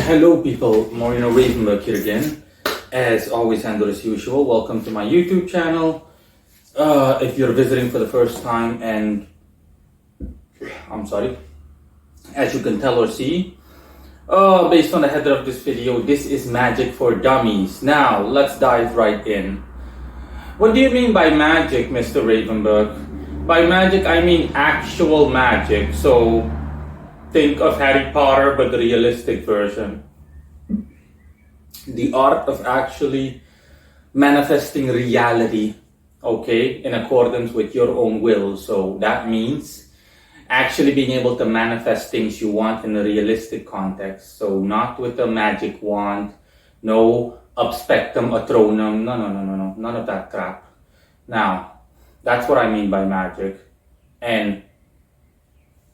Hello people, Moreno Ravenberg here again. As always and as usual, welcome to my YouTube channel. If you're visiting for the first time and as you can tell or see, based on the header of this video, this is magic for dummies. Now, let's dive right in. What do you mean by magic, Mr. Ravenberg? By magic, I mean actual magic. So, think of Harry Potter, but the realistic version. The art of actually manifesting reality, okay, in accordance with your own will. So that means actually being able to manifest things you want in a realistic context. So not with a magic wand, no abspectum atronum, no, none of that crap. Now, that's what I mean by magic. And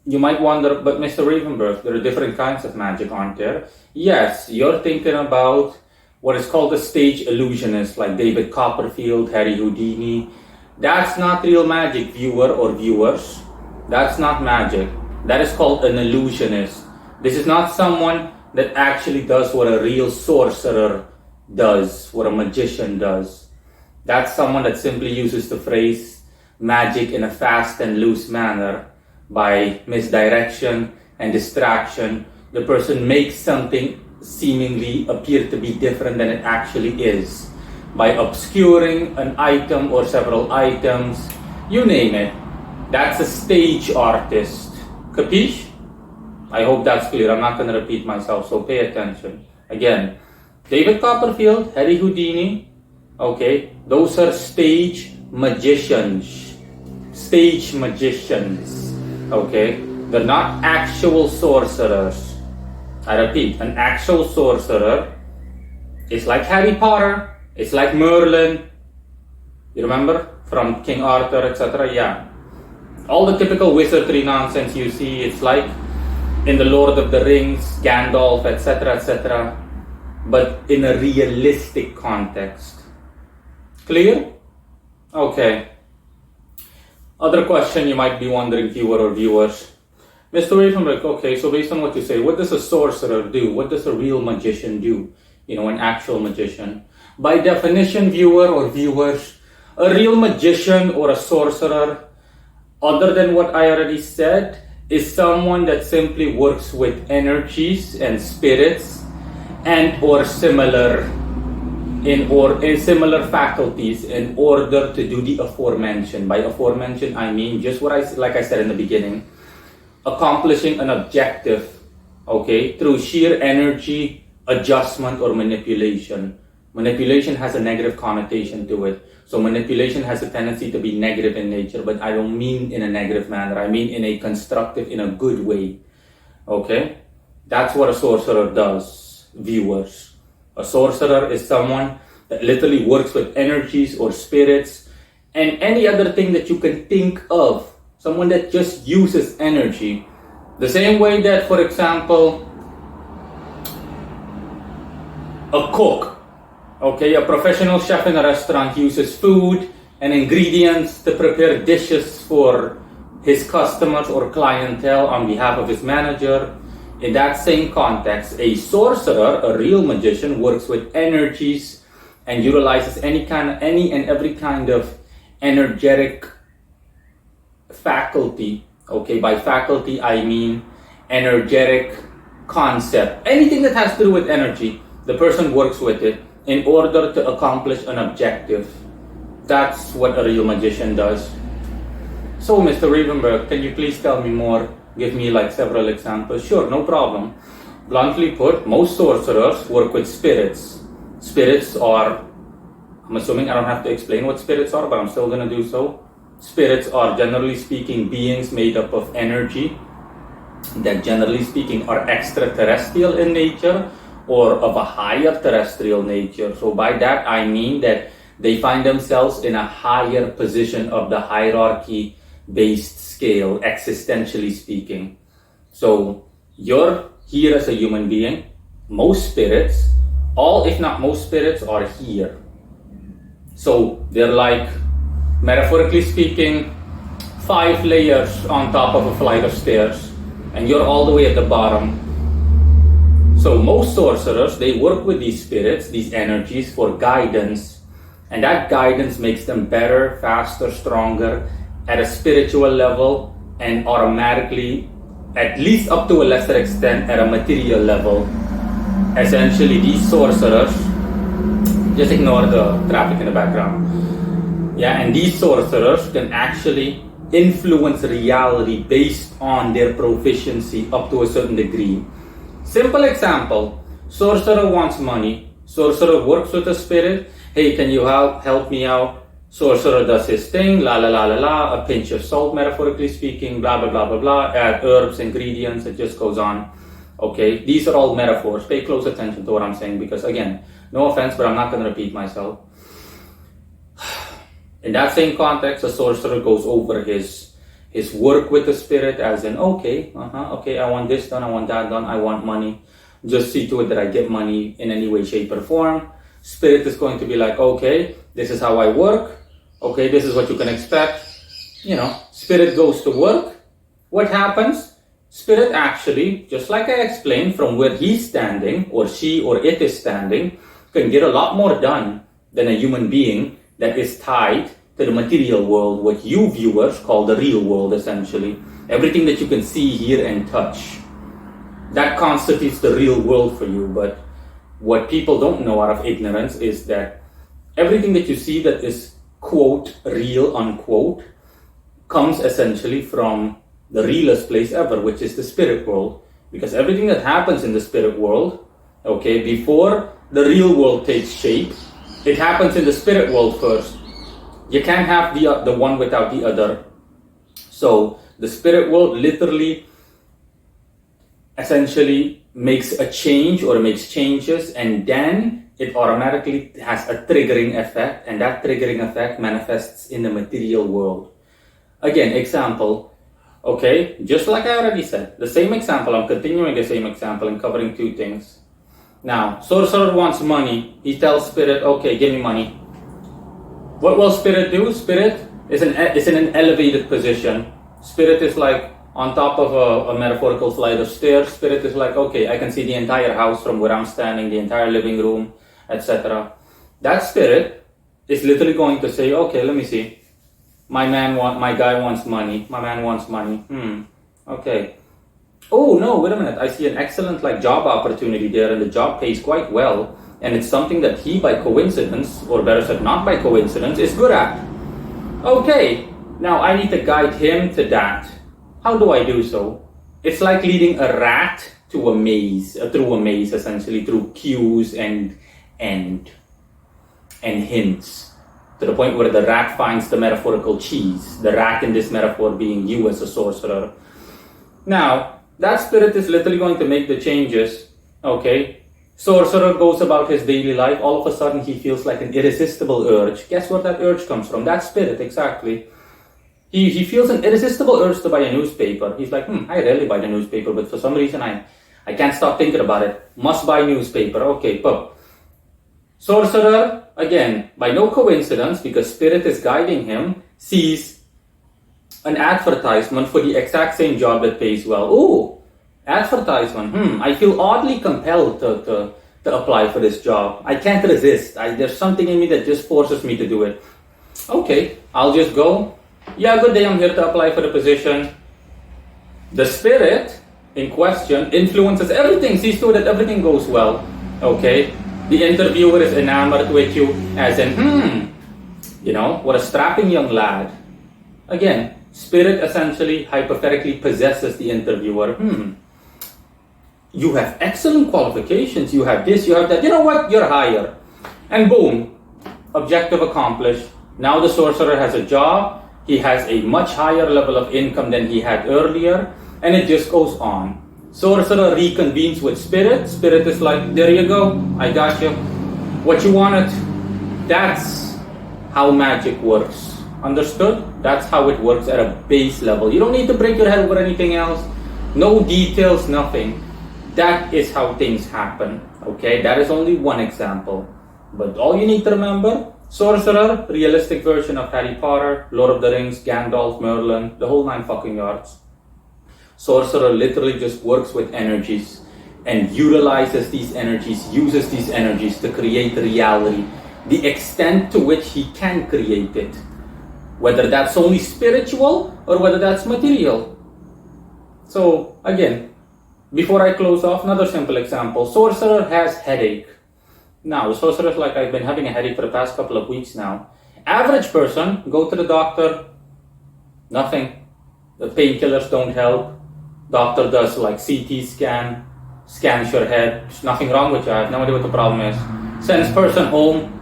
you might wonder, but Mr. Ravenberg, there are different kinds of magic, aren't there? Yes, you're thinking about what is called a stage illusionist, like David Copperfield, Harry Houdini. That's not real magic, viewer or viewers. That's not magic. That is called an illusionist. This is not someone that actually does what a real sorcerer does, what a magician does. That's someone that simply uses the phrase magic in a fast and loose manner. By misdirection and distraction, the person makes something seemingly appear to be different than it actually is. By obscuring an item or several items, you name it. That's a stage artist. Capiche? I hope that's clear. I'm not going to repeat myself, so pay attention. Again, David Copperfield, Harry Houdini, okay, those are stage magicians. Stage magicians. Okay, they're not actual sorcerers. I repeat, an actual sorcerer is like Harry Potter, it's like Merlin. You remember from King Arthur, etc. Yeah, all the typical wizardry nonsense you see. It's like in the Lord of the Rings, Gandalf, etc., etc. But in a realistic context. Clear? Okay. Other question you might be wondering, viewer or viewers. Mr. Ravenberg, okay, so based on what you say, what does a sorcerer do? What does a real magician do? You know, an actual magician. By definition, viewer or viewers, a real magician or a sorcerer, other than what I already said, is someone that simply works with energies and spirits and or similar similar faculties in order to do the aforementioned. By aforementioned, I mean just like I said in the beginning, accomplishing an objective, okay, through sheer energy, adjustment, or manipulation. Manipulation has a negative connotation to it. So manipulation has a tendency to be negative in nature, but I don't mean in a negative manner. I mean in a constructive, in a good way, okay? That's what a sorcerer does, viewers. A sorcerer is someone that literally works with energies or spirits and any other thing that you can think of. Someone that just uses energy. The same way that, for example, a cook, okay, a professional chef in a restaurant uses food and ingredients to prepare dishes for his customers or clientele on behalf of his manager. In that same context, a sorcerer, a real magician, works with energies and utilizes any and every kind of energetic faculty. Okay, by faculty I mean energetic concept. Anything that has to do with energy, the person works with it in order to accomplish an objective. That's what a real magician does. So, Mr. Ravenberg, can you please tell me more? Give me like several examples. Sure, no problem. Bluntly put, most sorcerers work with spirits. Spirits are, I'm assuming I don't have to explain what spirits are, but I'm still going to do so. Spirits are, generally speaking, beings made up of energy that, generally speaking, are extraterrestrial in nature or of a higher terrestrial nature. So by that, I mean that they find themselves in a higher position of the hierarchy based scale, existentially speaking. So you're here as a human being. Most spirits, all if not most spirits, are here. So they're like, metaphorically speaking, 5 layers on top of a flight of stairs, and you're all the way at the bottom. So most sorcerers, they work with these spirits, these energies for guidance. And that guidance makes them better, faster, stronger at a spiritual level, and automatically, at least up to a lesser extent, at a material level. Essentially, these sorcerers, just ignore the traffic in the background. Yeah, and these sorcerers can actually influence reality based on their proficiency up to a certain degree. Simple example, sorcerer wants money. Sorcerer works with a spirit. Hey, can you help me out? Sorcerer does his thing, la la la la la, a pinch of salt, metaphorically speaking, blah blah blah blah blah, add herbs, ingredients, it just goes on. Okay, these are all metaphors. Pay close attention to what I'm saying because, again, no offense, but I'm not going to repeat myself. In that same context, a sorcerer goes over his work with the spirit as in, okay, I want this done, I want that done, I want money. Just see to it that I get money in any way, shape, or form. Spirit is going to be like, okay, this is how I work. Okay, this is what you can expect. You know, spirit goes to work. What happens? Spirit actually, just like I explained, from where he's standing, or she or it is standing, can get a lot more done than a human being that is tied to the material world, what you viewers call the real world, essentially. Everything that you can see, hear, and touch. That constitutes the real world for you. But what people don't know out of ignorance is that everything that you see that is, quote, real, unquote, comes essentially from the realest place ever, which is the spirit world. Because everything that happens in the spirit world, okay, before the real world takes shape, it happens in the spirit world first. You can't have the one without the other. So the spirit world literally, essentially makes a change or makes changes, and then it automatically has a triggering effect, and that triggering effect manifests in the material world. Again, example. Okay, just like I already said, the same example, I'm continuing the same example and covering two things. Now, sorcerer wants money. He tells spirit, okay, give me money. What will spirit do? Spirit is in an elevated position. Spirit is like on top of a metaphorical flight of stairs. Spirit is like, okay, I can see the entire house from where I'm standing, the entire living room, etc. That spirit is literally going to say, okay, let me see. My guy wants money. My man wants money. Okay. Oh no, wait a minute. I see an excellent job opportunity there, and the job pays quite well, and it's something that he, by coincidence, or better said, not by coincidence, is good at. Okay. Now I need to guide him to that. How do I do so? It's like leading a rat to a maze, through a maze, essentially, through cues and hints. To the point where the rat finds the metaphorical cheese. The rat in this metaphor being you as a sorcerer. Now, that spirit is literally going to make the changes. Okay? Sorcerer goes about his daily life. All of a sudden, he feels like an irresistible urge. Guess where that urge comes from? That spirit, exactly. He feels an irresistible urge to buy a newspaper. He's like, I rarely buy the newspaper, but for some reason, I can't stop thinking about it. Must buy newspaper. Okay, pop. Sorcerer, again, by no coincidence, because spirit is guiding him, sees an advertisement for the exact same job that pays well. Oh, advertisement. I feel oddly compelled to apply for this job. I can't resist. There's something in me that just forces me to do it. Okay, I'll just go. Yeah, good day, I'm here to apply for the position. The spirit in question influences everything, sees to it that everything goes well. Okay? The interviewer is enamored with you, as in, what a strapping young lad. Again, spirit essentially, hypothetically possesses the interviewer. You have excellent qualifications, you have this, you have that. You know what? You're hired. And boom, objective accomplished. Now the sorcerer has a job. He has a much higher level of income than he had earlier. And it just goes on. Sorcerer reconvenes with spirit. Spirit is like, there you go, I got you. What you wanted. That's how magic works. Understood? That's how it works at a base level. You don't need to break your head over anything else. No details, nothing. That is how things happen. Okay, that is only one example. But all you need to remember, sorcerer, realistic version of Harry Potter, Lord of the Rings, Gandalf, Merlin, the whole 9 fucking yards. Sorcerer literally just works with energies. and utilizes these energies, uses these energies to create reality, the extent to which he can create it, whether that's only spiritual or whether that's material. So again, before I close off, another simple example. Sorcerer has headache. Now, sorcerer's like, I've been having a headache for the past couple of weeks now. Average person, go to the doctor, nothing. The painkillers don't help. Doctor does like CT scan, scans your head. There's nothing wrong with you. I have no idea what the problem is. Sends person home.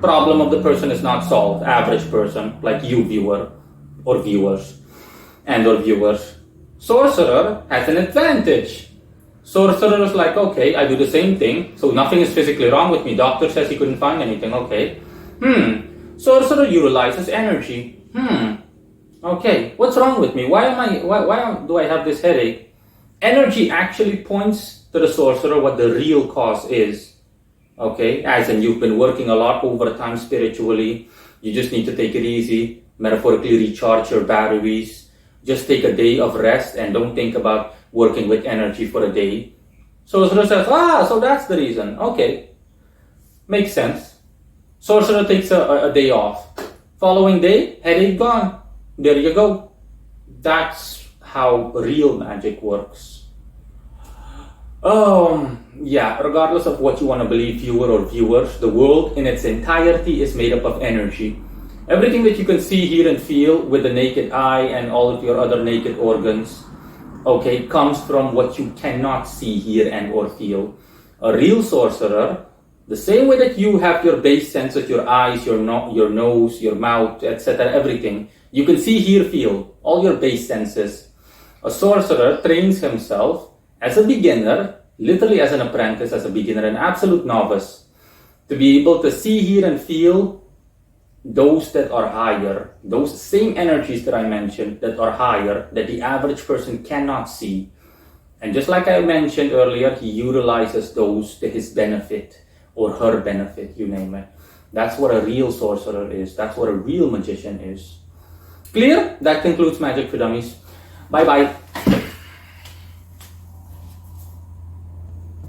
Problem of the person is not solved. Average person, like you viewer or viewers or viewers. Sorcerer has an advantage. Sorcerer is like, okay, I do the same thing, so nothing is physically wrong with me. Doctor says he couldn't find anything. Okay. Sorcerer utilizes energy. Okay, what's wrong with me? Why do I have this headache? Energy actually points to the sorcerer what the real cause is. Okay, as in you've been working a lot over time spiritually. You just need to take it easy, metaphorically recharge your batteries. Just take a day of rest and don't think about working with energy for a day. Sorcerer says, so that's the reason. Okay, makes sense. Sorcerer takes a day off. Following day, headache gone. There you go. That's how real magic works. Yeah, regardless of what you want to believe, viewer or viewers, the world in its entirety is made up of energy. Everything that you can see, hear, and feel with the naked eye and all of your other naked organs, okay, comes from what you cannot see, hear, and or feel. A real sorcerer, the same way that you have your base senses, your eyes, your nose, your mouth, etc., everything, you can see, hear, feel, all your base senses. A sorcerer trains himself as a beginner, literally as an apprentice, as a beginner, an absolute novice, to be able to see, hear, and feel those that are higher, those same energies that I mentioned that are higher, that the average person cannot see. And just like I mentioned earlier, he utilizes those to his benefit or her benefit, you name it. That's what a real sorcerer is. That's what a real magician is. Clear? That concludes Magic for Dummies. Bye-bye.